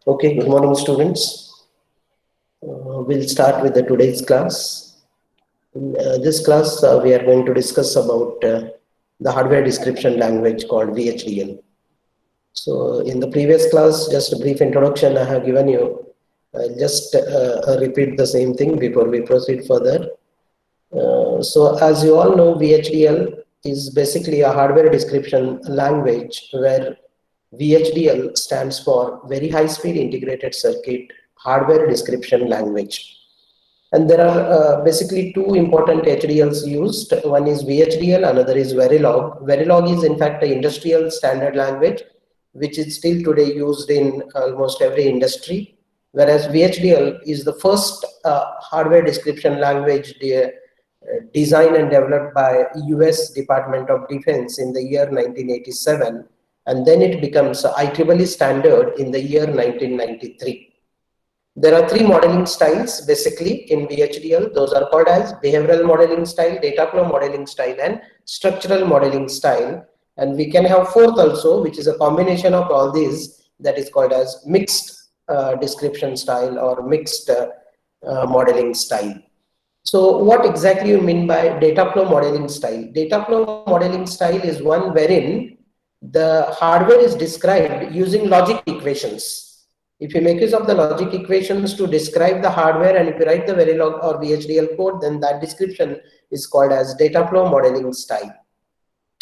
Okay, good morning, students. We'll start with the today's class. In this class, we are going to discuss about the hardware description language called VHDL. So, in the previous class, just a brief introduction I have given you. I'll just repeat the same thing before we proceed further. So, as you all know, VHDL is basically a hardware description language where VHDL stands for Very High Speed Integrated Circuit Hardware Description Language. And there are basically two important HDLs used. One is VHDL, another is Verilog. Verilog is in fact an industrial standard language, which is still today used in almost every industry. Whereas VHDL is the first hardware description language designed and developed by US Department of Defense in the year 1987. And then it becomes IEEE standard in the year 1993. There are three modeling styles basically in VHDL. Those are called as behavioral modeling style, data flow modeling style, and structural modeling style. And we can have fourth also, which is a combination of all these, that is called as mixed description style or mixed modeling style. So what exactly you mean by data flow modeling style? Data flow modeling style is one wherein the hardware is described using logic equations. If you make use of the logic equations to describe the hardware, and if you write the Verilog or VHDL code, then that description is called as data flow modeling style.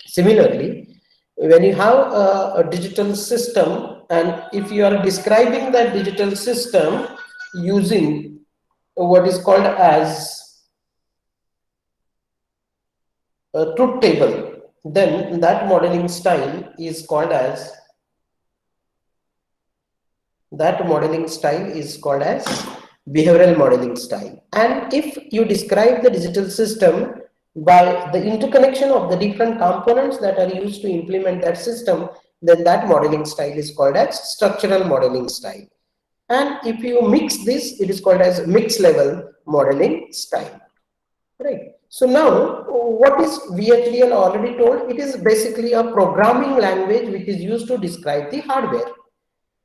Similarly, when you have a digital system, and if you are describing that digital system using what is called as a truth table, then that modeling style is called as behavioral modeling style. And if you describe the digital system by the interconnection of the different components that are used to implement that system, then that modeling style is called as structural modeling style. And if you mix this, it is called as mixed level modeling style. Right. So now, what is VHDL already told? It is basically a programming language which is used to describe the hardware.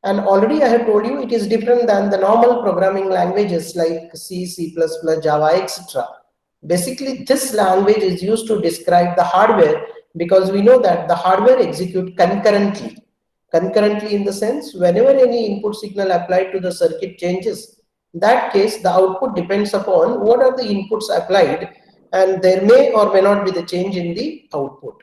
And already I have told you it is different than the normal programming languages like C, C++, Java, etc. Basically, this language is used to describe the hardware because we know that the hardware executes concurrently. Concurrently in the sense, whenever any input signal applied to the circuit changes, in that case, the output depends upon what are the inputs applied, and there may or may not be the change in the output.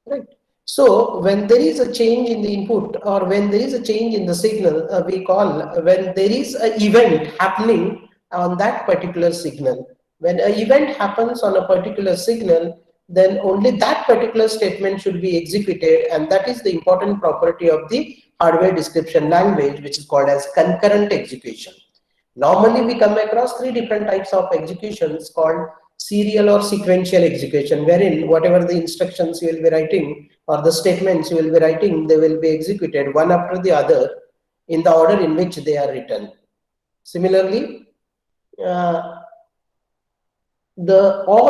Right. So when there is a change in the input or when there is a change in the signal, we call when there is an event happening on that particular signal. When an event happens on a particular signal, then only that particular statement should be executed, and that is the important property of the hardware description language, which is called as concurrent execution. Normally, we come across three different types of executions called serial or sequential execution, wherein whatever the instructions you will be writing or the statements you will be writing, they will be executed one after the other in the order in which they are written. Similarly, all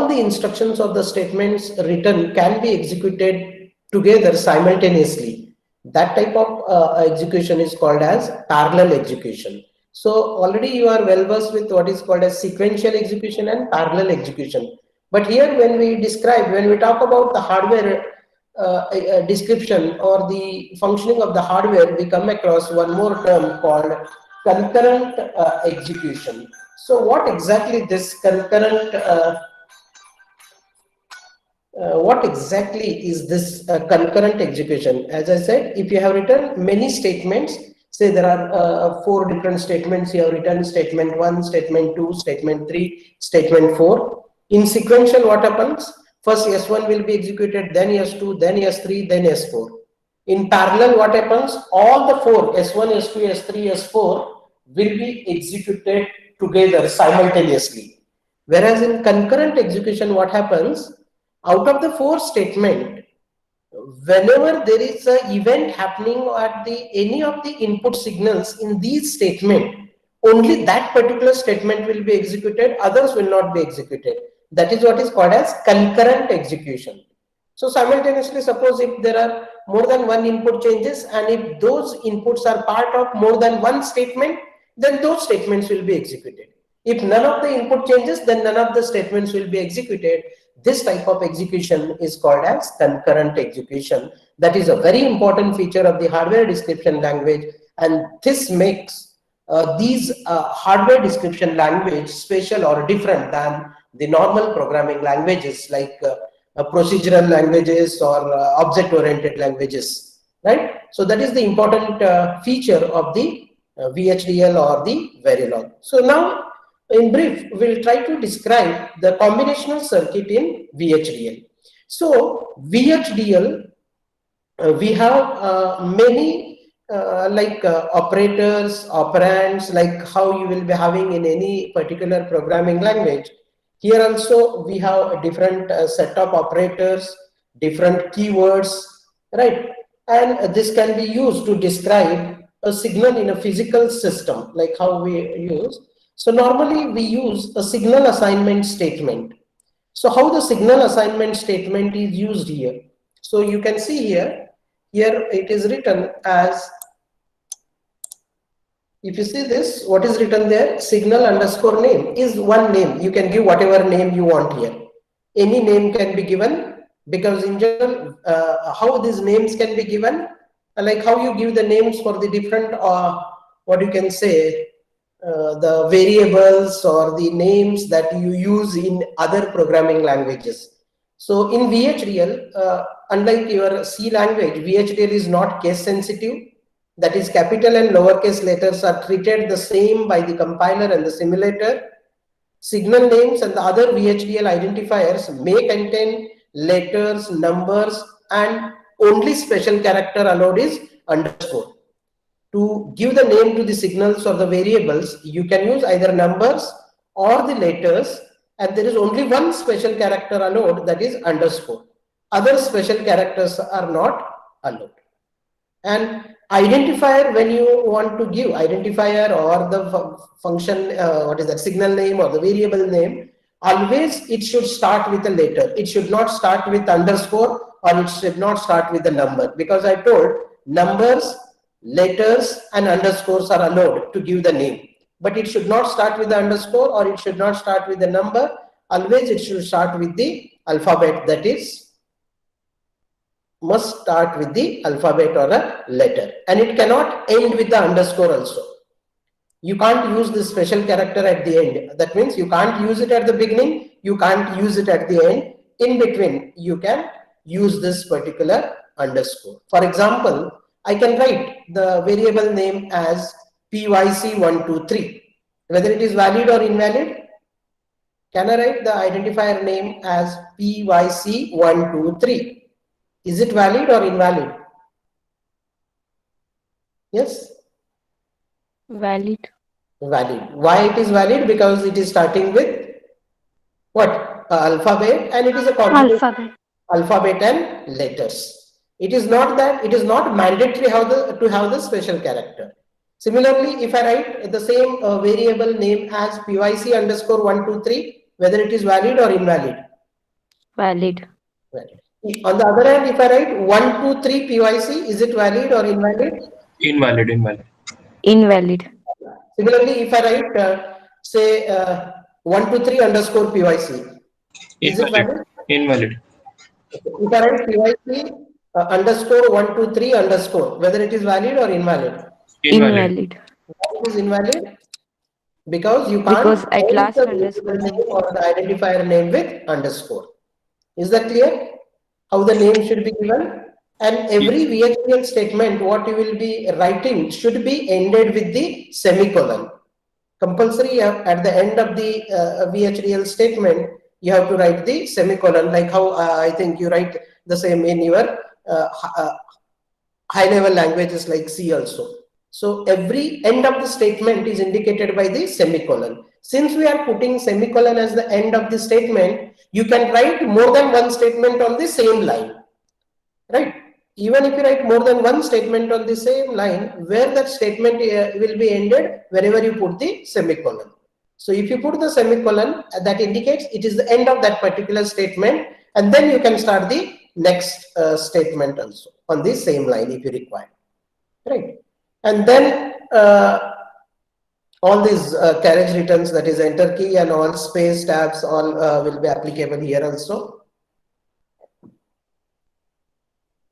the instructions of the statements written can be executed together simultaneously. That type of execution is called as parallel execution. So already you are well versed with what is called as sequential execution and parallel execution. But here when we talk about the hardware description or the functioning of the hardware, we come across one more term called concurrent execution. So what exactly this concurrent concurrent execution? As I said, if you have written many statements, say there are 4 different statements, you have written statement 1, statement 2, statement 3, statement 4. In sequential, what happens? First S1 will be executed, then S2, then S3, then S4. In parallel, what happens? All the 4, S1, S2, S3, S4 will be executed together simultaneously. Whereas in concurrent execution, what happens? Out of the 4 statements, whenever there is an event happening at any of the input signals in these statements, only that particular statement will be executed, others will not be executed. That is what is called as concurrent execution. So simultaneously, suppose if there are more than one input changes, and if those inputs are part of more than one statement, then those statements will be executed. If none of the input changes, then none of the statements will be executed. This type of execution is called as concurrent execution. That is a very important feature of the hardware description language, and this makes these hardware description language special or different than the normal programming languages like procedural languages or object-oriented languages, right? So that is the important feature of the VHDL or the Verilog. So now, in brief, we'll try to describe the combinational circuit in VHDL. So VHDL, we have many operators, operands, like how you will be having in any particular programming language. Here also we have a different set of operators, different keywords, right? And this can be used to describe a signal in a physical system, like how we use. So normally we use a signal assignment statement. So how the signal assignment statement is used here? So you can see here it is written as, if you see this, what is written there? Signal underscore name is one name. You can give whatever name you want here. Any name can be given, because in general, how these names can be given, like how you give the names for the different, what you can say, the variables or the names that you use in other programming languages. So in VHDL, unlike your C language, VHDL is not case sensitive. That is, capital and lowercase letters are treated the same by the compiler and the simulator. Signal names and the other VHDL identifiers may contain letters, numbers, and only special character allowed is underscore. To give the name to the signals or the variables, you can use either numbers or the letters, and there is only one special character allowed, that is underscore. Other special characters are not allowed. And identifier, when you want to give identifier or the function, what is that, signal name or the variable name, always it should start with a letter. It should not start with underscore, or it should not start with a number, because I told numbers, letters and underscores are allowed to give the name, but it should not start with the underscore, or it should not start with the number. Always it should start with the alphabet, that is, must start with the alphabet or a letter, and it cannot end with the underscore also. You can't use this special character at the end. That means you can't use it at the beginning, you can't use it at the end. In between, you can use this particular underscore. For example, I can write the variable name as PYC123. Whether it is valid or invalid, can I write the identifier name as PYC123? Is it valid or invalid? Yes? Valid. Valid. Why it is valid? Because it is starting with what? Alphabet, and it is a combination alphabet and letters. It is not that, it is not mandatory to have the special character. Similarly, if I write the same variable name as PYC underscore 123, whether it is valid or invalid? Valid. Valid. On the other hand, if I write 123 PYC, is it valid or invalid? Invalid. Invalid. Similarly, if I write say 123 underscore PYC, is it valid? Invalid. If I write PYC underscore 123 underscore, whether it is valid or invalid? Invalid. Why it is invalid? Because you can't Because at last the underscore name or the identifier name with underscore. Is that clear? How the name should be given? And every VHDL statement, what you will be writing should be ended with the semicolon. Compulsory at the end of the VHDL statement, you have to write the semicolon, like how I think you write the same in your high level languages like C also. So every end of the statement is indicated by the semicolon. Since we are putting semicolon as the end of the statement, you can write more than one statement on the same line, right? Even if you write more than one statement on the same line, where that statement will be ended wherever you put the semicolon. So if you put the semicolon, that indicates it is the end of that particular statement, and then you can start the next statement also on the same line if you require, right? And then all these carriage returns, that is enter key and all space tabs, all will be applicable here also.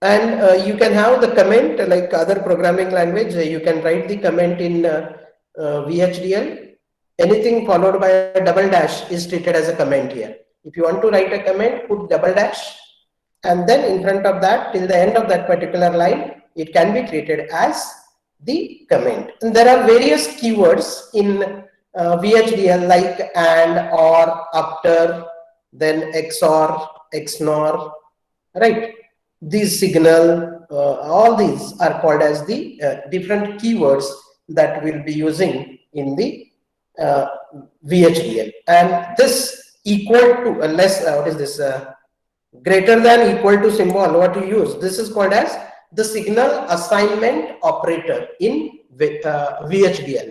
And you can have the comment like other programming language. You can write the comment in VHDL. Anything followed by a double dash is treated as a comment here. If you want to write a comment, put double dash, and then in front of that, till the end of that particular line, it can be treated as the comment. And there are various keywords in VHDL like and, or, after, then XOR, XNOR, right? These signal, all these are called as the different keywords that we'll be using in the VHDL. And this equal to less, what is this? Greater than, equal to symbol, what you use, this is called as the signal assignment operator in VHDL.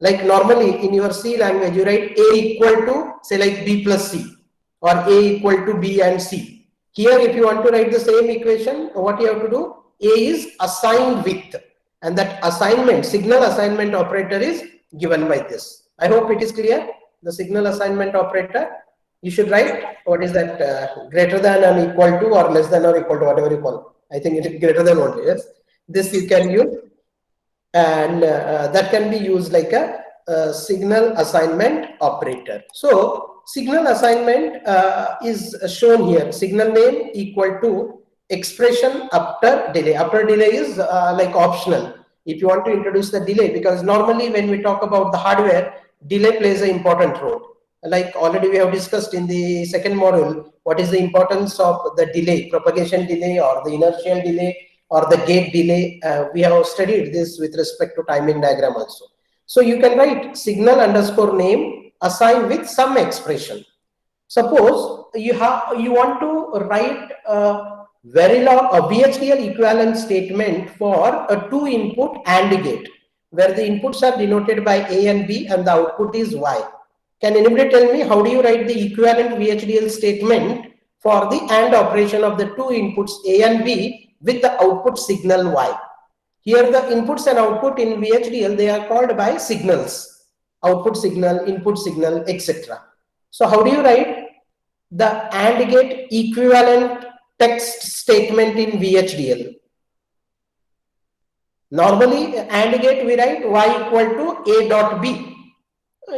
Like normally in your C language, you write A equal to, say like B plus C, or A equal to B and C. Here, if you want to write the same equation, what you have to do, A is assigned with, and that assignment, signal assignment operator is given by this. I hope it is clear. The signal assignment operator, you should write, what is that, greater than and equal to, or less than or equal to, whatever you call. I think it is greater than only, yes. This you can use, and that can be used like a signal assignment operator. So signal assignment is shown here. Signal name equal to expression after delay. After delay is like optional. If you want to introduce the delay, because normally when we talk about the hardware, delay plays an important role. Like already we have discussed in the second module, what is the importance of the delay, propagation delay or the inertial delay or the gate delay. We have studied this with respect to timing diagram also. So you can write signal underscore name assigned with some expression. Suppose you want to write a Verilog, a VHDL equivalent statement for a 2-input AND gate, where the inputs are denoted by A and B and the output is Y. Can anybody tell me how do you write the equivalent VHDL statement for the AND operation of the 2 inputs A and B with the output signal Y? Here the inputs and output in VHDL, they are called by signals, output signal, input signal, etc. So how do you write the AND gate equivalent text statement in VHDL? Normally AND gate we write Y equal to A dot B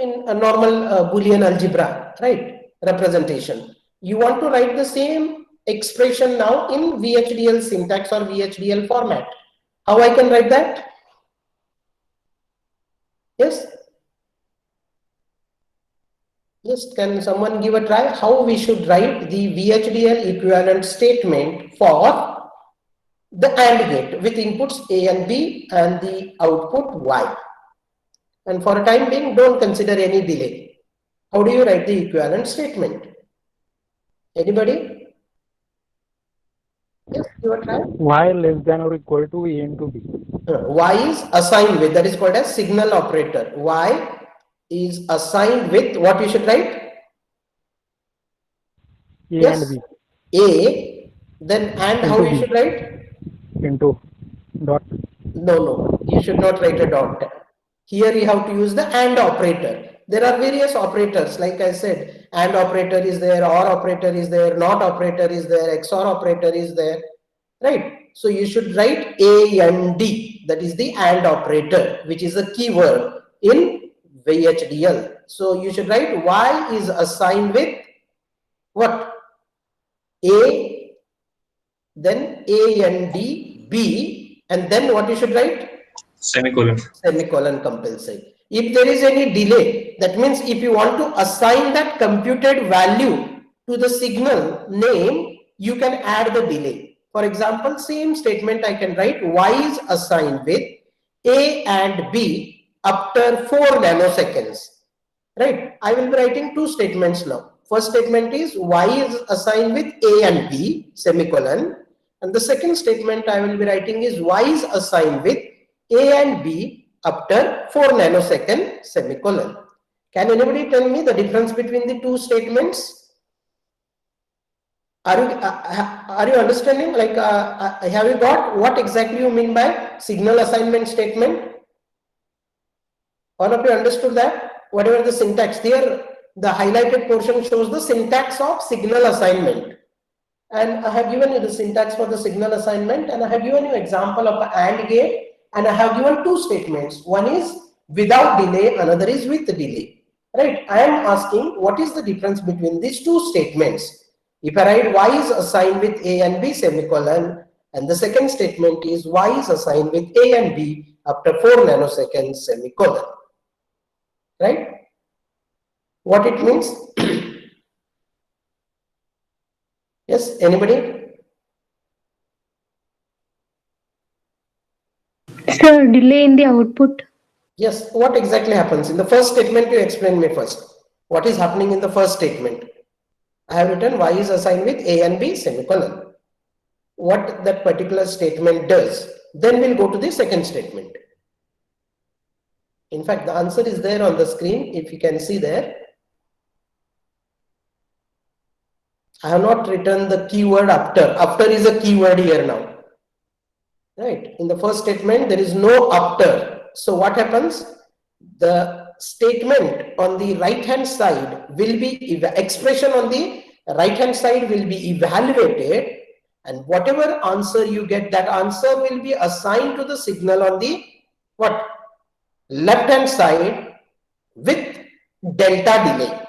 in a normal Boolean algebra, right, representation. You want to write the same expression now in VHDL syntax or VHDL format. How I can write that? Yes? Just can someone give a try how we should write the VHDL equivalent statement for the AND gate with inputs A and B and the output Y? And for a time being, don't consider any delay. How do you write the equivalent statement? Anybody? Yes, you are trying. Y less than or equal to A into B. Y is assigned with, that is called as signal operator. Y is assigned with, what you should write? A Yes. and B. A, then and Into how you B. should write? Into dot. No, you should not write a dot. Here you have to use the AND operator. There are various operators, like I said, AND operator is there, OR operator is there, NOT operator is there, XOR operator is there, right? So you should write AND, that is the AND operator, which is a keyword in VHDL. So you should write Y is assigned with what? A, then AND, B, and then what you should write? Semicolon. Semicolon compulsory. If there is any delay, that means if you want to assign that computed value to the signal name, you can add the delay. For example, same statement I can write Y is assigned with A and B after 4 nanoseconds. Right? I will be writing 2 statements now. First statement is Y is assigned with A and B, semicolon. And the second statement I will be writing is Y is assigned with A and B after 4 nanosecond, semicolon. Can anybody tell me the difference between the 2 statements? Are you understanding? Like, have you got what exactly you mean by signal assignment statement? All of you understood that? Whatever the syntax here, the highlighted portion shows the syntax of signal assignment. And I have given you the syntax for the signal assignment, and I have given you example of an AND gate, and I have given two statements. One is without delay, another is with delay. Right? I am asking what is the difference between these two statements. If I write y is assigned with a and b semicolon, and the second statement is y is assigned with a and b after 4 nanoseconds semicolon. Right? What it means? Yes, anybody? Sir, delay in the output. Yes, what exactly happens? In the first statement, you explain me first. What is happening in the first statement? I have written y is assigned with a and b semicolon. What that particular statement does. Then we'll go to the second statement. In fact, the answer is there on the screen, if you can see there. I have not written the keyword after. After is a keyword here now. Right? In the first statement, there is no after. So what happens? The statement on the right hand side will be, expression on the right hand side will be evaluated, and whatever answer you get, that answer will be assigned to the signal on the what? Left hand side with delta delay,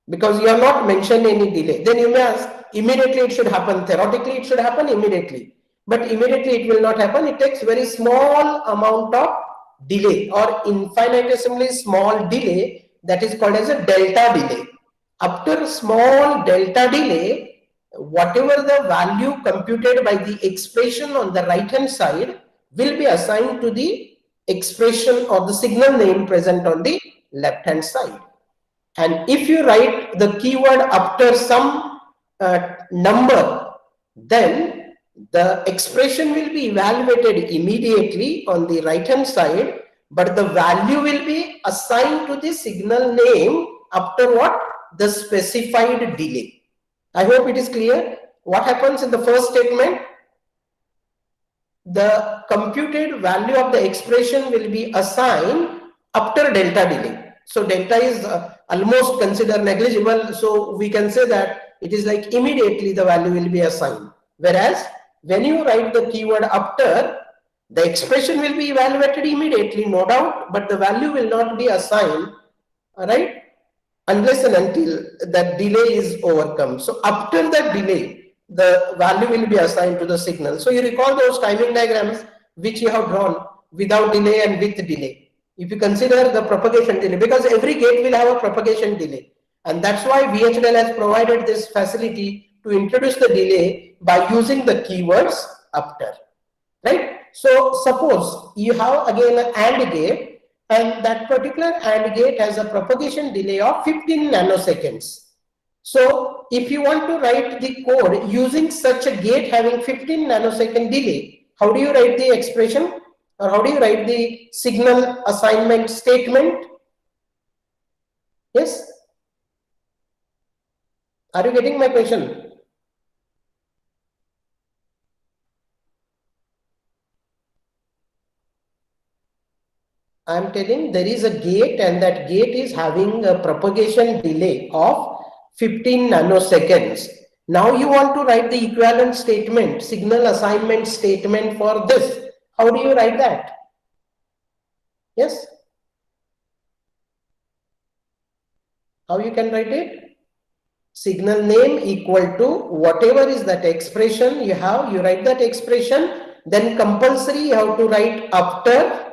because you have not mentioned any delay. Then you may ask, immediately it should happen. Theoretically, it should happen immediately. But immediately it will not happen. It takes very small amount of delay or infinitesimally small delay, that is called as a delta delay. After small delta delay, whatever the value computed by the expression on the right hand side will be assigned to the expression or the signal name present on the left hand side. And if you write the keyword after some number, then the expression will be evaluated immediately on the right hand side, but the value will be assigned to the signal name after what? The specified delay. I hope it is clear. What happens in the first statement? The computed value of the expression will be assigned after delta delay. So delta is almost considered negligible. So we can say that it is like immediately the value will be assigned. Whereas when you write the keyword after, the expression will be evaluated immediately, no doubt, but the value will not be assigned, all right, unless and until that delay is overcome. So after that delay, the value will be assigned to the signal. So you recall those timing diagrams which you have drawn without delay and with delay. If you consider the propagation delay, because every gate will have a propagation delay, and that's why VHDL has provided this facility to introduce the delay by using the keywords after, right? So suppose you have again an AND gate, and that particular AND gate has a propagation delay of 15 nanoseconds. So if you want to write the code using such a gate having 15 nanosecond delay, how do you write the expression, or how do you write the signal assignment statement? Yes? Are you getting my question? I am telling there is a gate, and that gate is having a propagation delay of 15 nanoseconds. Now you want to write the equivalent statement, signal assignment statement for this. How do you write that? Yes? How you can write it? Signal name equal to whatever is that expression you have, you write that expression, then compulsory you have to write after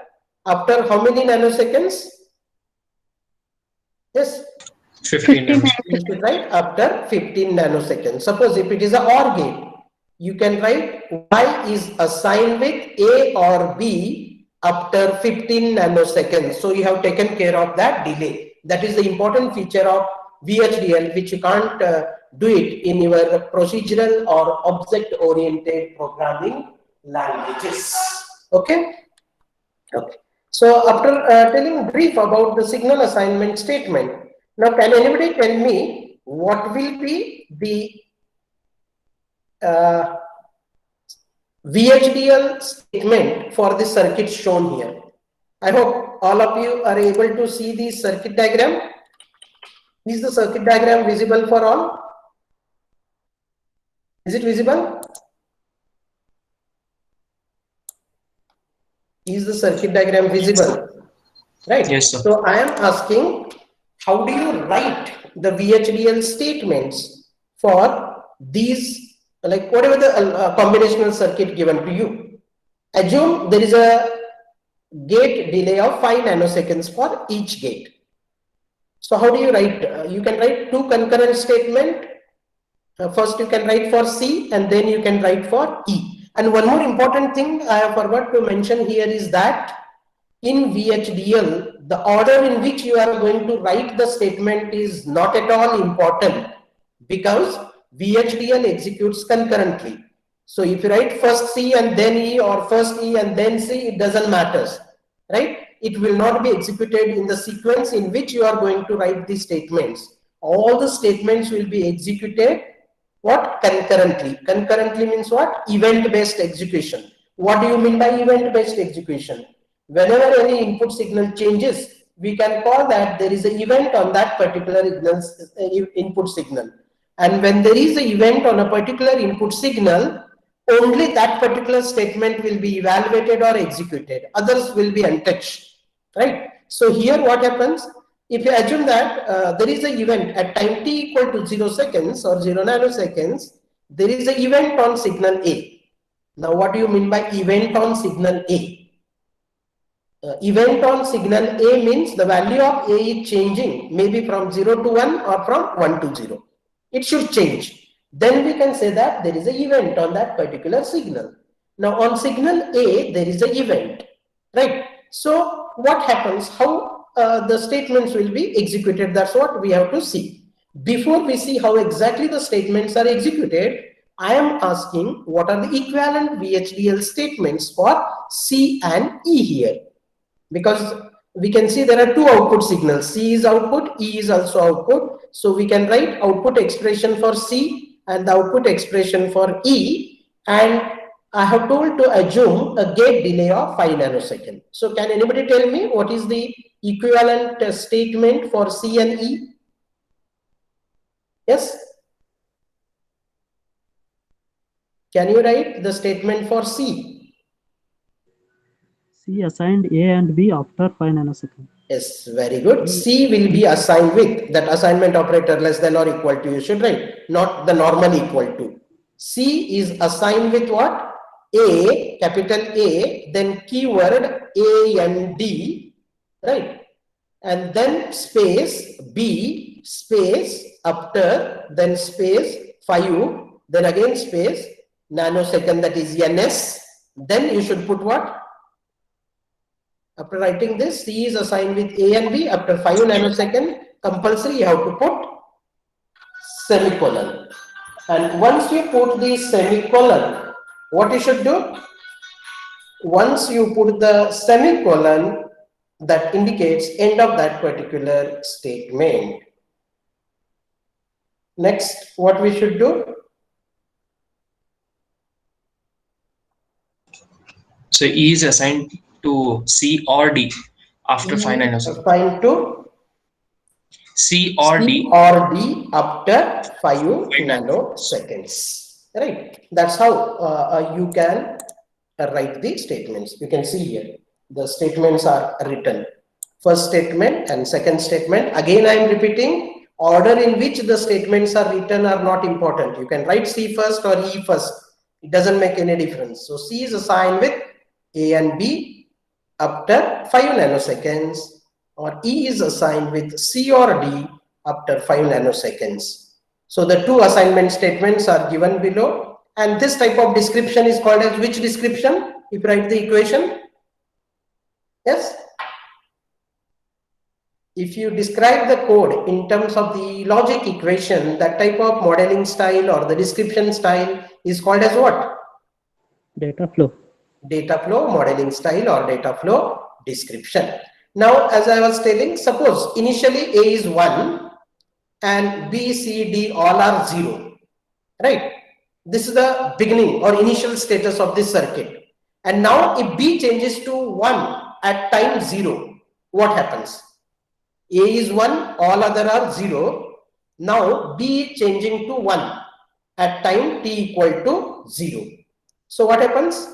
how many nanoseconds? Yes? 15 You should write after 15 nanoseconds. Suppose if it is a OR gate, you can write Y is assigned with A or B after 15 nanoseconds. So you have taken care of that delay. That is the important feature of VHDL, which you can't do it in your procedural or object-oriented programming languages. Okay? Okay. So after telling brief about the signal assignment statement, now can anybody tell me what will be the VHDL statement for the circuit shown here. I hope all of you are able to see the circuit diagram. Is the circuit diagram visible for all? Is it visible? Is the circuit diagram visible? Right. Yes, sir. So I am asking, how do you write the VHDL statements for these, like whatever the combinational circuit given to you? Assume there is a gate delay of 5 nanoseconds for each gate. So how do you write? You can write two concurrent statement. First you can write for C and then you can write for E. And one more important thing I forgot to mention here is that in VHDL, the order in which you are going to write the statement is not at all important, because VHDL executes concurrently. So if you write first C and then E, or first E and then C, it doesn't matter, right? It will not be executed in the sequence in which you are going to write the statements. All the statements will be executed what? Concurrently. Concurrently means what? Event-based execution. What do you mean by event-based execution? Whenever any input signal changes, we can call that there is an event on that particular input signal. And when there is an event on a particular input signal, only that particular statement will be evaluated or executed. Others will be untouched, right? So here what happens? If you assume that there is an event at time t equal to 0 seconds or 0 nanoseconds, there is an event on signal A. Now, what do you mean by event on signal A? Event on signal A means the value of A is changing, maybe from 0 to 1 or from 1 to 0. It should change. Then we can say that there is an event on that particular signal. Now, on signal A, there is an event, right? So, what happens? How the statements will be executed? That's what we have to see. Before we see how exactly the statements are executed, I am asking what are the equivalent VHDL statements for C and E here. Because we can see there are two output signals. C is output, E is also output. So we can write output expression for C and the output expression for E. And I have told to assume a gate delay of 5 nanoseconds. So can anybody tell me what is the equivalent statement for C and E? Yes? Can you write the statement for C? C assigned A and B after 5 nanoseconds. Yes, very good. C will be assigned with that assignment operator less than or equal to, you should write, not the normal equal to. C is assigned with what? A, capital A, then keyword A and D, right? And then space B, space after, then space 5, then again space nanosecond, that is NS. Then you should put what? After writing this, C is assigned with A and B. After 5 nanosecond, compulsory you have to put semicolon. And once you put the semicolon, what you should do? Once you put the semicolon, that indicates end of that particular statement. Next, what we should do? So E is assigned to C or D after 5 nanoseconds. Assigned to C or D. C or D after 5 nanoseconds. Right. That's how you can write the statements. You can see here the statements are written. First statement and second statement. Again, I am repeating, order in which the statements are written are not important. You can write C first or E first. It doesn't make any difference. So C is assigned with A and B after 5 nanoseconds, or E is assigned with C or D after 5 nanoseconds. So the two assignment statements are given below, and this type of description is called as which description? If you write the equation, yes? If you describe the code in terms of the logic equation, that type of modeling style or the description style is called as what? Data flow. Data flow modeling style or data flow description. Now, as I was telling, suppose initially A is 1 and B, C, D all are 0, right? This is the beginning or initial status of this circuit. And now if B changes to 1 at time 0, what happens? A is 1, all other are 0. Now B is changing to 1 at time t equal to 0. So what happens?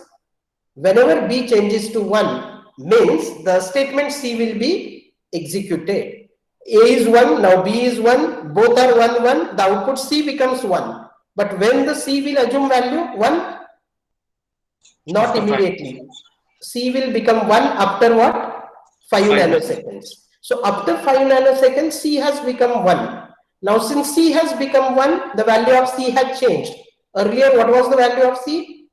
Whenever B changes to 1 means the statement C will be executed. A is 1, now B is 1, both are 1, 1, the output C becomes 1. But when the C will assume value 1? Not immediately. C will become 1 after what? 5 nanoseconds. So after 5 nanoseconds, C has become 1. Now since C has become 1, the value of C has changed. Earlier, what was the value of C?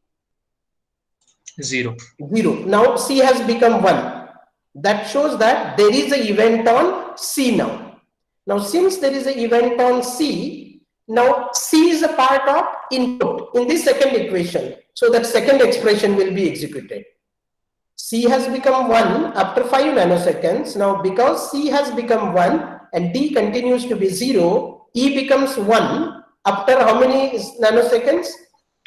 0. 0. Now C has become 1. That shows that there is an event on C now. Now since there is an event on C, now C is a part of input in the second equation. So that second expression will be executed. C has become 1 after 5 nanoseconds. Now because C has become 1 and D continues to be 0, E becomes 1 after how many nanoseconds?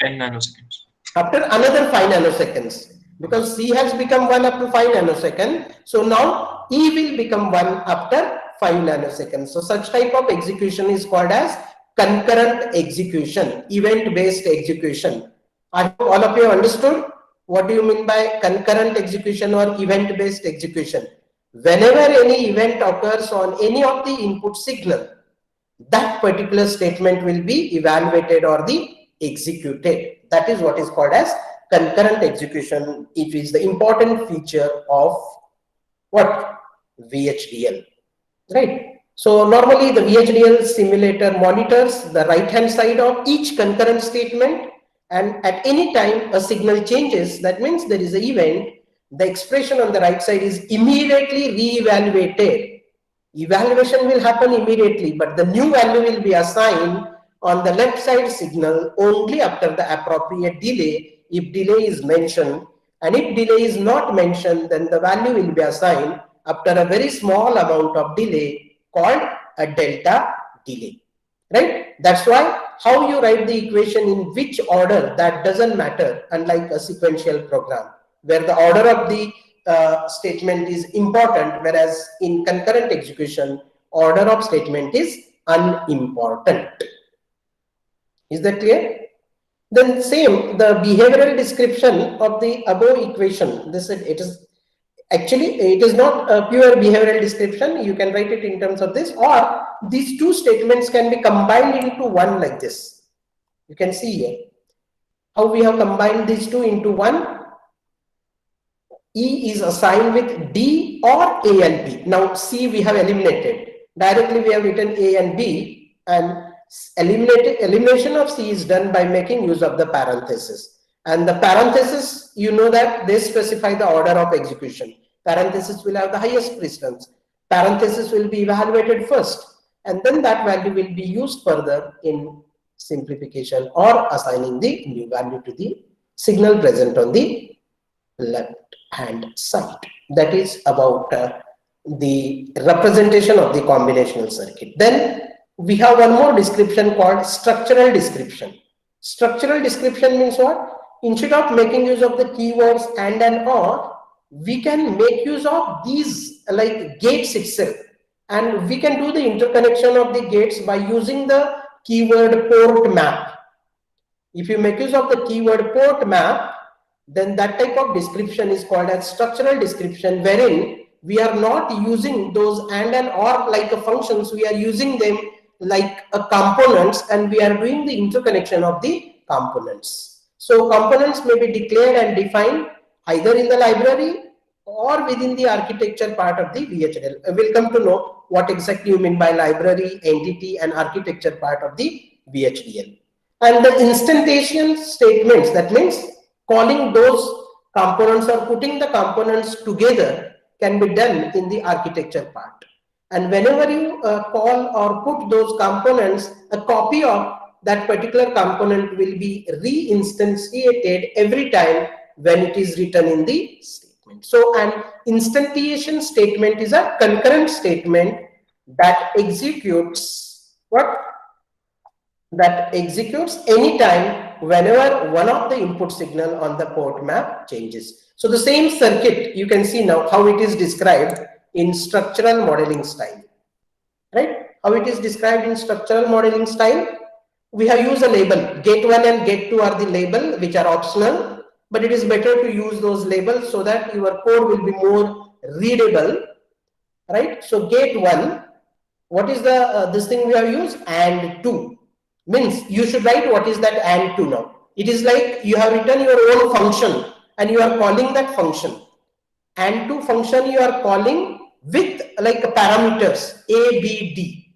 10 nanoseconds. After another 5 nanoseconds. Because C has become 1 after 5 nanoseconds. So now E will become 1 after 5 nanoseconds. So such type of execution is called as concurrent execution, event-based execution. I hope all of you understood what do you mean by concurrent execution or event-based execution. Whenever any event occurs on any of the input signal, that particular statement will be evaluated or executed. That is what is called as concurrent execution. It is the important feature of what? VHDL, right? So normally the VHDL simulator monitors the right hand side of each concurrent statement, and at any time a signal changes, that means there is an event, the expression on the right side is immediately re-evaluated. Evaluation will happen immediately, but the new value will be assigned on the left side signal only after the appropriate delay, if delay is mentioned, and if delay is not mentioned, then the value will be assigned after a very small amount of delay called a delta delay, right? That's why how you write the equation in which order, that doesn't matter, unlike a sequential program where the order of the statement is important, whereas in concurrent execution, order of statement is unimportant. Is that clear? Then same, the behavioral description of the above equation, this is, it is actually, it is not a pure behavioral description. You can write it in terms of this, or these two statements can be combined into one like this. You can see here how we have combined these two into one. E is assigned with D or A and B. Now C we have eliminated. Directly we have written A and B, and elimination of C is done by making use of the parenthesis. And the parenthesis, you know that they specify the order of execution. Parenthesis will have the highest precedence. Parenthesis will be evaluated first, and then that value will be used further in simplification or assigning the new value to the signal present on the left hand side. That is about the representation of the combinational circuit. Then we have one more description called structural description. Structural description means what? Instead of making use of the keywords and or, we can make use of these like gates itself, and we can do the interconnection of the gates by using the keyword port map. If you make use of the keyword port map, then that type of description is called as structural description, wherein we are not using those and or like a functions, we are using them like a components, and we are doing the interconnection of the components. So components may be declared and defined either in the library or within the architecture part of the VHDL. We'll come to know what exactly you mean by library, entity, and architecture part of the VHDL. And the instantiation statements, that means calling those components or putting the components together, can be done in the architecture part. And whenever you call or put those components, a copy of that particular component will be re-instantiated every time when it is written in the statement. So an instantiation statement is a concurrent statement that executes what? That executes anytime whenever one of the input signal on the port map changes. So the same circuit, you can see now how it is described in structural modeling style, right? How it is described in structural modeling style. We have used a label. Gate 1 and gate 2 are the label which are optional, but it is better to use those labels so that your code will be more readable, right? So gate 1, what is the this thing we have used? And 2 means you should write what is that and 2 now. It is like you have written your own function and you are calling that function. And 2 function you are calling with like parameters A, B, D.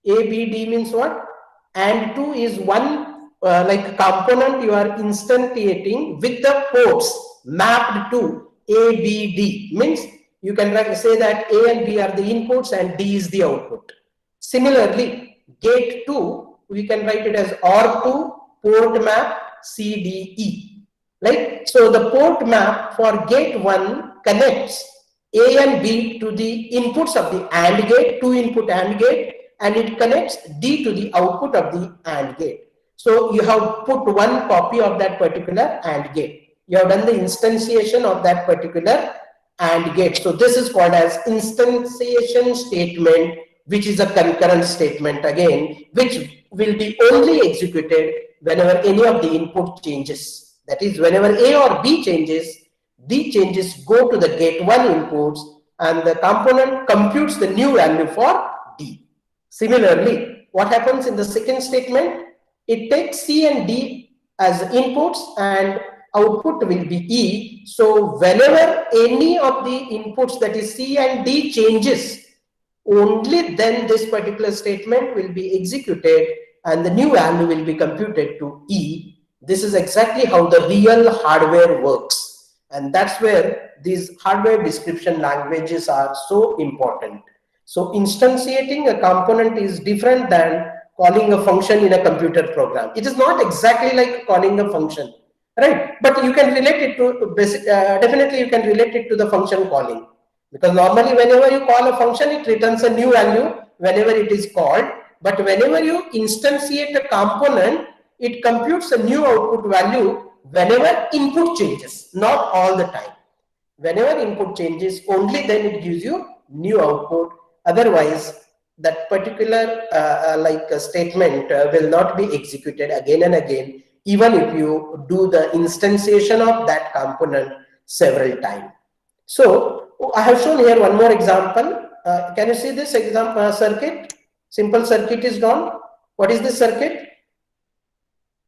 A, B, D means what? And 2 is one like component you are instantiating with the ports mapped to A, B, D. Means you can say that A and B are the inputs and D is the output. Similarly, gate 2, we can write it as OR2 port map C, D, E. Right? So the port map for gate 1 connects A and B to the inputs of the AND gate, 2 input AND gate, and it connects D to the output of the AND gate. So you have put one copy of that particular AND gate. You have done the instantiation of that particular AND gate. So this is called as instantiation statement, which is a concurrent statement again, which will be only executed whenever any of the input changes. That is, whenever A or B changes, D changes go to the gate 1 inputs and the component computes the new value for D. Similarly, what happens in the second statement? It takes C and D as inputs and output will be E. So whenever any of the inputs, that is C and D, changes, only then this particular statement will be executed and the new value will be computed to E. This is exactly how the real hardware works. And that's where these hardware description languages are so important. So instantiating a component is different than calling a function in a computer program. It is not exactly like calling a function, right? But you can relate it to basic, definitely you can relate it to the function calling. Because normally whenever you call a function, it returns a new value whenever it is called. But whenever you instantiate a component, it computes a new output value whenever input changes, not all the time. Whenever input changes, only then it gives you new output. Otherwise, that particular statement will not be executed again and again, even if you do the instantiation of that component several times. So I have shown here one more example. Can you see this example circuit? Simple circuit is drawn. What is this circuit?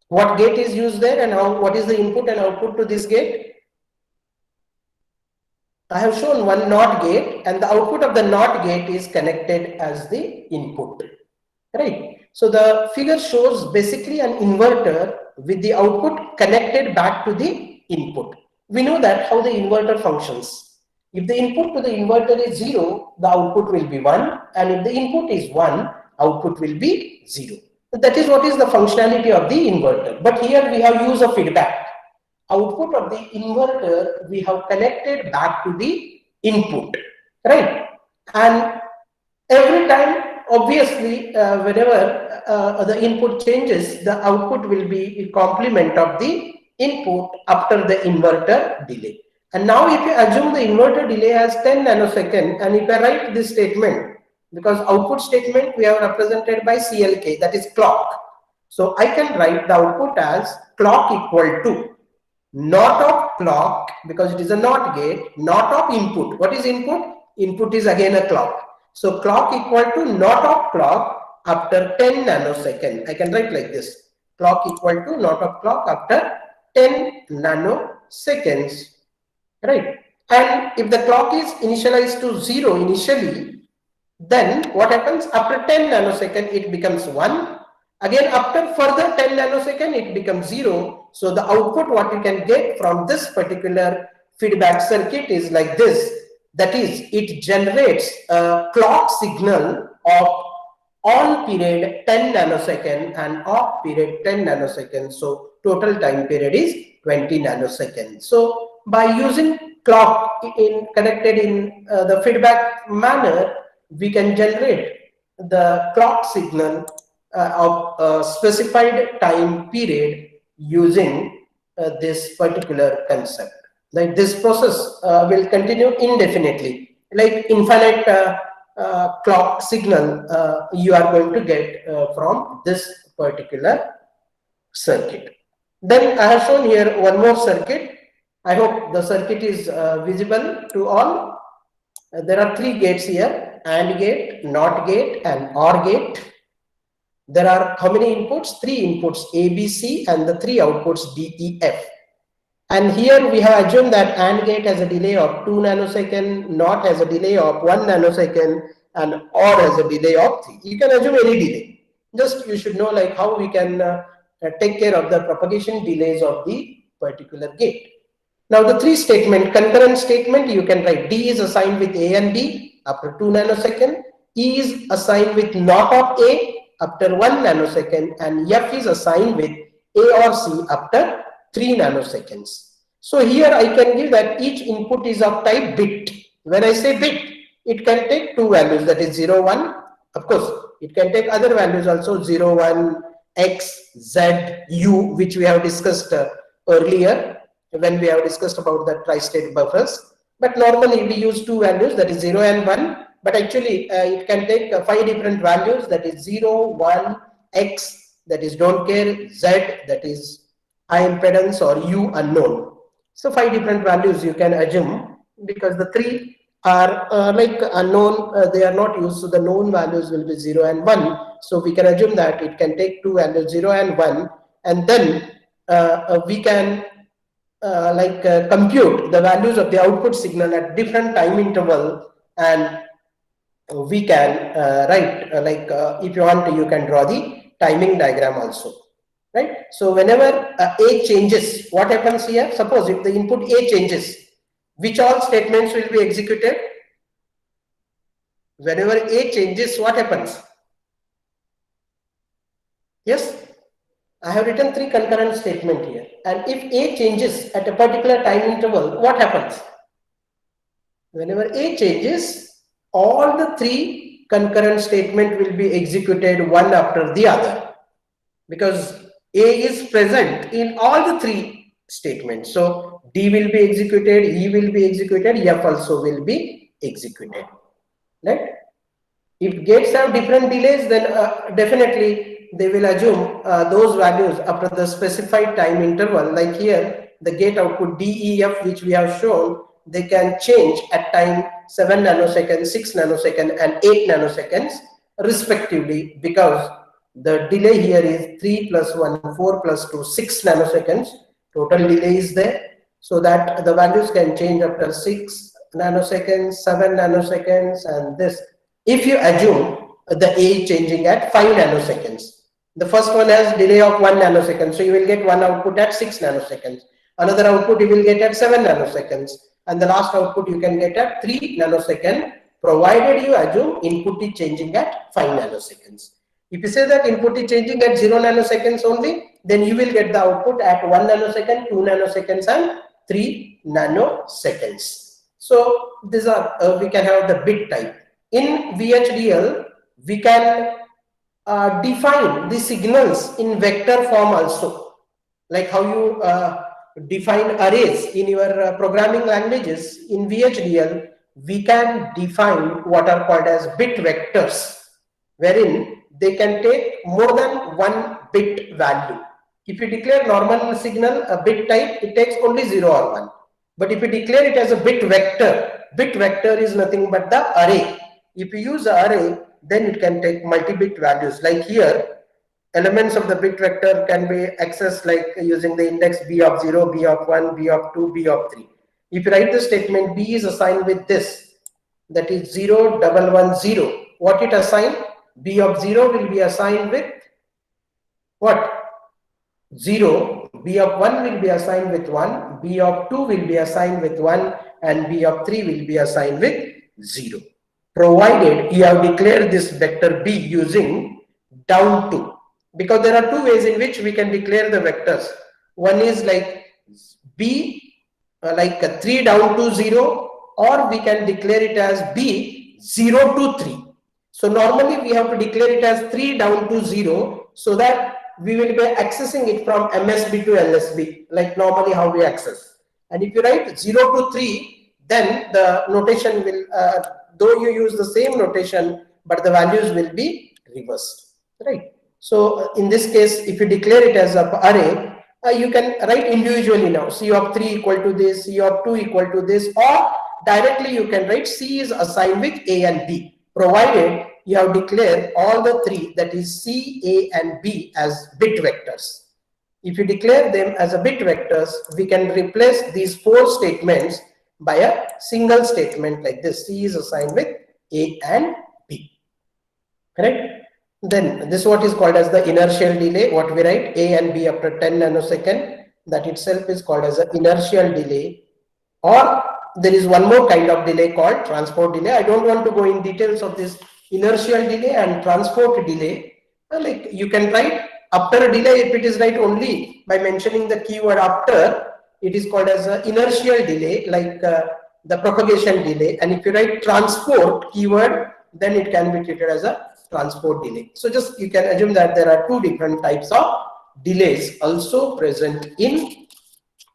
What gate is used there and what is the input and output to this gate? I have shown one NOT gate and the output of the NOT gate is connected as the input, right? So the figure shows basically an inverter with the output connected back to the input. We know that how the inverter functions. If the input to the inverter is 0, the output will be 1, and if the input is 1, output will be 0. That is what is the functionality of the inverter. But here we have used a feedback. Output of the inverter we have connected back to the input, right? And every time, obviously, whenever the input changes, the output will be a complement of the input after the inverter delay. And now if you assume the inverter delay has 10 nanosecond, and if I write this statement, because output statement we have represented by CLK, that is clock. So I can write the output as clock equal to NOT of clock, because it is a NOT gate, NOT of input. What is input? Input is again a clock. So clock equal to NOT of clock after 10 nanosecond. I can write like this. Clock equal to NOT of clock after 10 nanoseconds. Right? And if the clock is initialized to 0 initially, then what happens? After 10 nanosecond, it becomes 1. Again, after further 10 nanosecond, it becomes 0. So the output what you can get from this particular feedback circuit is like this. That is, it generates a clock signal of on period 10 nanosecond and off period 10 nanoseconds. So total time period is 20 nanoseconds. So by using clock connected in the feedback manner, we can generate the clock signal of a specified time period using this particular concept. Like this process will continue indefinitely, like infinite clock signal you are going to get from this particular circuit. Then I have shown here one more circuit. I hope the circuit is visible to all. There are three gates here: AND gate, NOT gate, and OR gate. There are how many inputs? Three inputs, A, B, C, and the three outputs, D, E, F. And here we have assumed that AND gate has a delay of 2 nanosecond, NOT has a delay of 1 nanosecond, and OR has a delay of 3. You can assume any delay. Just you should know like how we can take care of the propagation delays of the particular gate. Now the three statement, concurrent statement, you can write D is assigned with A and B after 2 nanosecond, E is assigned with NOT of A after 1 nanosecond, and F is assigned with A or C after 3 nanoseconds. So here I can give that each input is of type bit. When I say bit, it can take two values, that is 0, 1. Of course, it can take other values also, 0, 1, X, Z, U, which we have discussed earlier when we have discussed about the tri-state buffers. But normally we use two values, that is 0 and 1. But actually it can take 5 different values, that is 0, 1, X, that is don't care, Z, that is high impedance, or U, unknown. So 5 different values you can assume, because the three are like unknown, they are not used, so the known values will be 0 and 1. So we can assume that it can take two values, 0 and 1, and then we can compute the values of the output signal at different time interval, and we can write if you want to, you can draw the timing diagram also, right? So whenever A changes, what happens here? Suppose if the input A changes, which all statements will be executed? Whenever A changes, what happens? Yes, I have written three concurrent statement here, and if A changes at a particular time interval, what happens? Whenever A changes, all the three concurrent statement will be executed one after the other, because A is present in all the three statements. So D will be executed, E will be executed, F also will be executed, right? If gates have different delays, then definitely they will assume those values after the specified time interval. Like here, the gate output D, E, F, which we have shown, they can change at time 7 nanoseconds, 6 nanoseconds, and 8 nanoseconds respectively, because the delay here is 3 plus 1, 4 plus 2, 6 nanoseconds. Total delay is there. So that the values can change after 6 nanoseconds, 7 nanoseconds, and this. If you assume the A changing at 5 nanoseconds, the first one has delay of 1 nanosecond, so you will get one output at 6 nanoseconds. Another output you will get at 7 nanoseconds, and the last output you can get at 3 nanoseconds, provided you assume input is changing at 5 nanoseconds. If you say that input is changing at 0 nanoseconds only, then you will get the output at 1 nanosecond, 2 nanoseconds, and 3 nanoseconds. So these are we can have the bit type. In VHDL, we can define the signals in vector form also, like how you define arrays in your programming languages. In VHDL, we can define what are called as bit vectors, wherein they can take more than one bit value. If you declare normal signal a bit type, it takes only 0 or 1. But if you declare it as a bit vector is nothing but the array. If you use the array, then it can take multi-bit values. Like here, elements of the bit vector can be accessed like using the index B of 0, B of 1, B of 2, B of 3. If you write the statement B is assigned with this, that is 0, 1, 1, 0. What it assigned? B of 0 will be assigned with what? 0. B of 1 will be assigned with 1. B of 2 will be assigned with 1. And B of 3 will be assigned with 0. Provided you have declared this vector B using down to. Because there are two ways in which we can declare the vectors. One is like B, like 3 down to 0. Or we can declare it as B 0 to 3. So normally we have to declare it as 3 down to 0, so that we will be accessing it from MSB to LSB, like normally how we access. And if you write 0 to 3, then the notation will, though you use the same notation, but the values will be reversed, right? So in this case, if you declare it as an array, you can write individually now. C of 3 equal to this, C of 2 equal to this, or directly you can write C is assigned with A and B, provided you have declared all the three, that is C, A, and B, as bit vectors. If you declare them as a bit vectors, we can replace these 4 statements by a single statement like this. C is assigned with A and B. Correct? Then this is what is called as the inertial delay. What we write, A and B after 10 nanosecond, that itself is called as an inertial delay. Or there is one more kind of delay called transport delay. I don't want to go in details of this inertial delay and transport delay. Like you can write after a delay, if it is right only by mentioning the keyword after, it is called as an inertial delay, like the propagation delay. And if you write transport keyword, then it can be treated as a transport delay. So just you can assume that there are 2 different types of delays also present in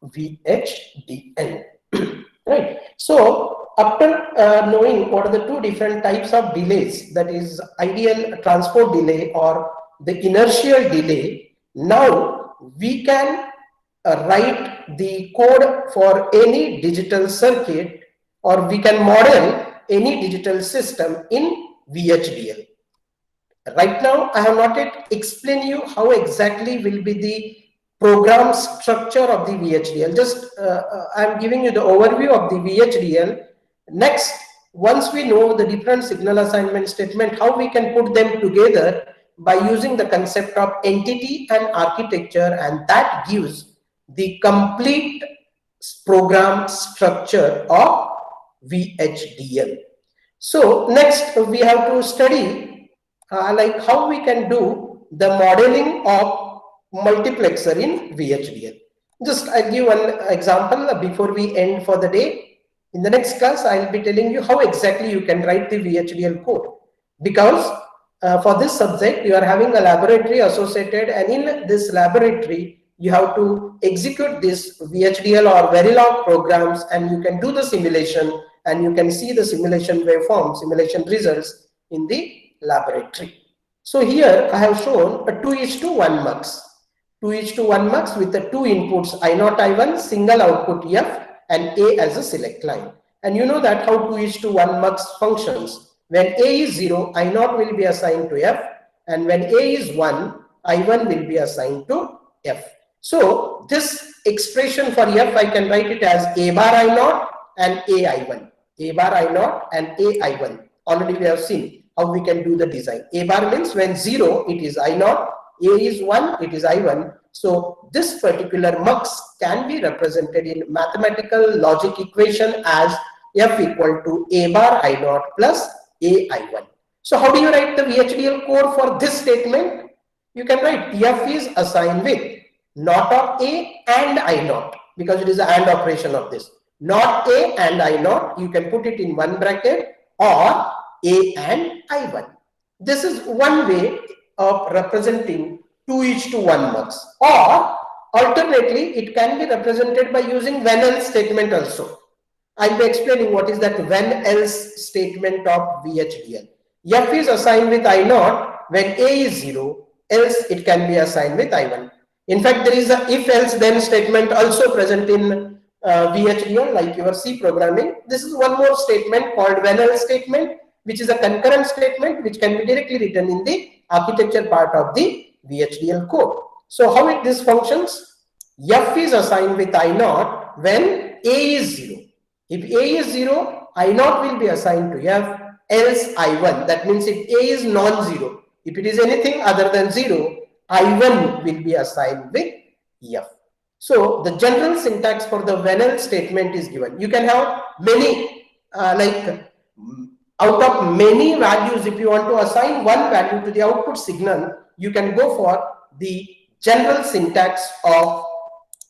VHDL. Right. So after knowing what are the 2 different types of delays, that is ideal transport delay or the inertial delay, now we can write the code for any digital circuit, or we can model any digital system in VHDL. Right now, I have not yet explained you how exactly will be the program structure of the VHDL. Just I am giving you the overview of the VHDL. Next, once we know the different signal assignment statement, how we can put them together by using the concept of entity and architecture, and that gives the complete program structure of VHDL. So next we have to study like how we can do the modeling of multiplexer in VHDL. Just I'll give one example before we end for the day. In the next class, I'll be telling you how exactly you can write the VHDL code, because for this subject you are having a laboratory associated, and in this laboratory you have to execute this VHDL or Verilog programs, and you can do the simulation, and you can see the simulation waveform, simulation results in the laboratory. So here I have shown a 2:1 mux. 2:1 mux with the 2 inputs I0, I1, single output F, and A as a select line. And you know that how 2:1 mux functions. When A is 0, I0 will be assigned to F, and when A is 1, I1 will be assigned to F. So this expression for F, I can write it as A bar I0 and A I1. A bar I0 and A I1. Already we have seen how we can do the design. A bar means when 0, it is I0, A is 1, it is I1. So this particular mux can be represented in mathematical logic equation as F equal to A bar I0 plus A I1. So how do you write the VHDL code for this statement? You can write F is assigned with not of A and I0, because it is an AND operation of this. Not A and I0, you can put it in one bracket, or A and I1. This is one way of representing 2:1 mux. Or alternately, it can be represented by using when else statement also. I'll be explaining what is that when else statement of VHDL. F is assigned with I0 when A is 0, else it can be assigned with I1. In fact, there is a if else then statement also present in VHDL, like your C programming. This is one more statement called when else statement, which is a concurrent statement which can be directly written in the architecture part of the VHDL code. So how this functions? F is assigned with I0 when A is 0. If A is 0, I0 will be assigned to F, else I1. That means if A is non-zero, if it is anything other than 0, I1 will be assigned with F. So the general syntax for the when else statement is given. You can have many, like out of many values, if you want to assign one value to the output signal, you can go for the general syntax of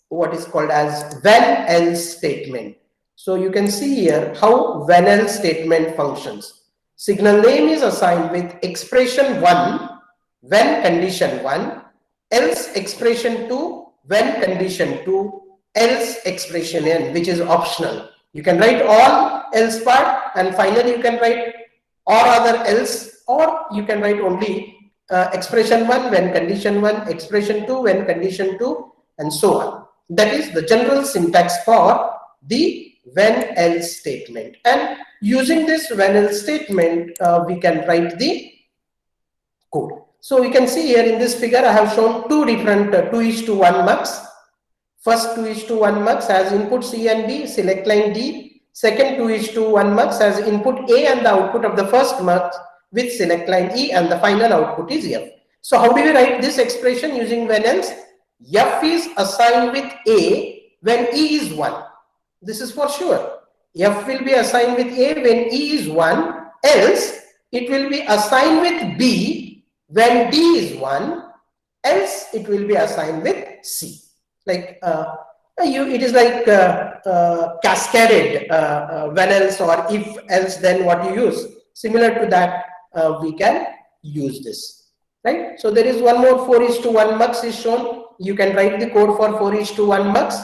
what is called as when else statement. So you can see here how when else statement functions. Signal name is assigned with expression 1 when condition 1, else expression 2 when condition 2, else expression n, which is optional. You can write all else part, and finally you can write or other else, or you can write only expression 1 when condition 1, expression 2 when condition 2, and so on. That is the general syntax for the when else statement. And using this when else statement, we can write the code. So we can see here in this figure, I have shown two different 2:1 mux. First 2:1 mux has input C and B, select line D. Second 2:1 mux has input A and the output of the first mux with select line E, and the final output is F. So how do we write this expression using when else? F is assigned with A when E is 1. This is for sure. F will be assigned with A when E is 1, else it will be assigned with B when D is 1, else it will be assigned with C. Like it is like cascaded when else or if else, then what you use. Similar to that, we can use this, right? So there is one more 4:1 mux is shown. You can write the code for 4:1 mux.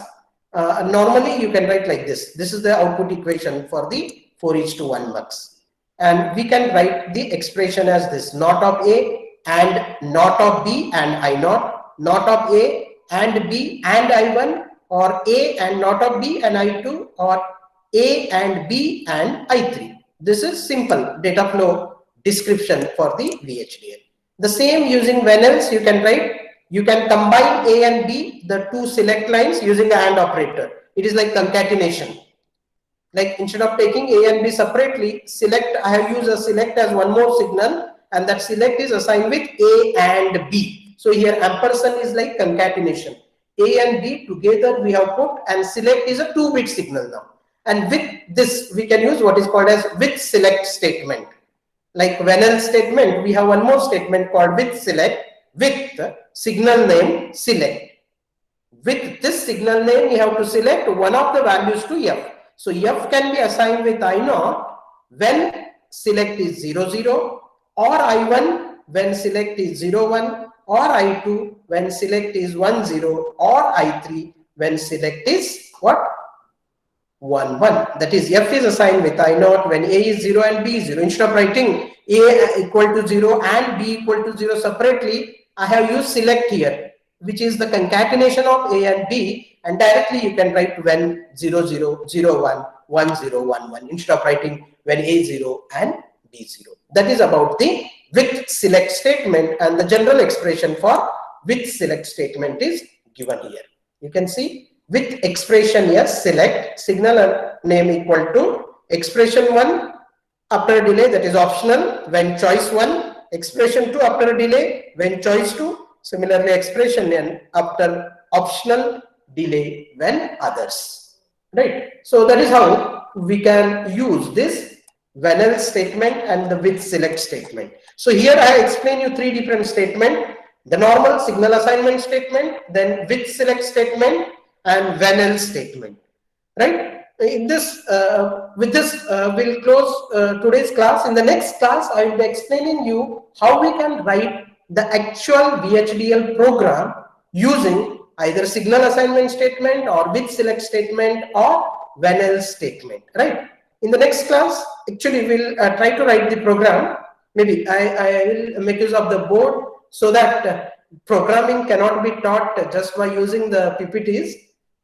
Normally you can write like this. This is the output equation for the 4:1 mux. And we can write the expression as this: not of A and not of B and I naught, not of A and B and I1, or A and not of B and I2, or A and B and I3. This is simple data flow description for the VHDL. The same using when else you can write. You can combine A and B, the two select lines, using the AND operator. It is like concatenation. Like instead of taking A and B separately, select, I have used a select as one more signal, and that select is assigned with A and B. So here ampersand is like concatenation. A and B together we have put, and select is a 2-bit signal now. And with this, we can use what is called as with select statement. Like when else statement, we have one more statement called with select, with signal name select. With this signal name, we have to select one of the values to F. So F can be assigned with I0 when select is 0, 0, or I1 when select is 0, 1, or I2 when select is 1, 0, or I3 when select is what? 1, 1. That is, F is assigned with I0 when A is 0 and B is 0. Instead of writing A equal to 0 and B equal to 0 separately, I have used select here, which is the concatenation of A and B, and directly you can write when 0, 0, 0, 1, 1, 0, 1, 1, instead of writing when A 0 and B 0. That is about the with select statement, and the general expression for with select statement is given here. You can see with expression here, select, signal name equal to expression 1 after a delay, that is optional when choice 1, expression 2 after a delay when choice 2, similarly expression n after optional delay when others, right? So that is how we can use this when else statement and the with select statement. So here I explain you 3 different statements: the normal signal assignment statement, then with select statement, and when else statement, right? In this with this we'll close today's class. In the next class, I will be explaining you how we can write the actual VHDL program using either signal assignment statement or with select statement or when else statement, right? In the next class, actually we'll try to write the program. Maybe I will make use of the board so that programming cannot be taught just by using the PPTs,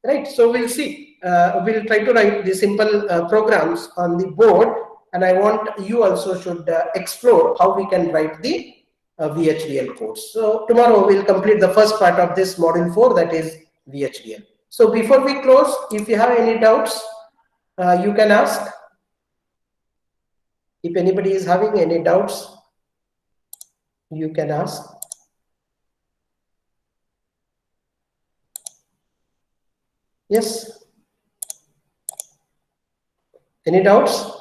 right? So we'll see. We'll try to write the simple programs on the board, and I want you also should explore how we can write the VHDL codes. So tomorrow we'll complete the first part of this module 4, that is VHDL. So before we close, if you have any doubts, you can ask. If anybody is having any doubts, you can ask. Yes. Any doubts?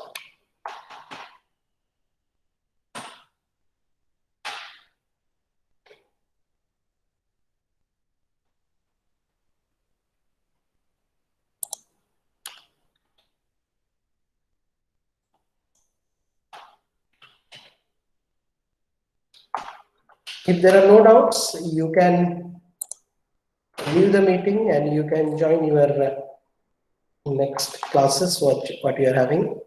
If there are no doubts, you can leave the meeting and you can join your next classes, what you are having.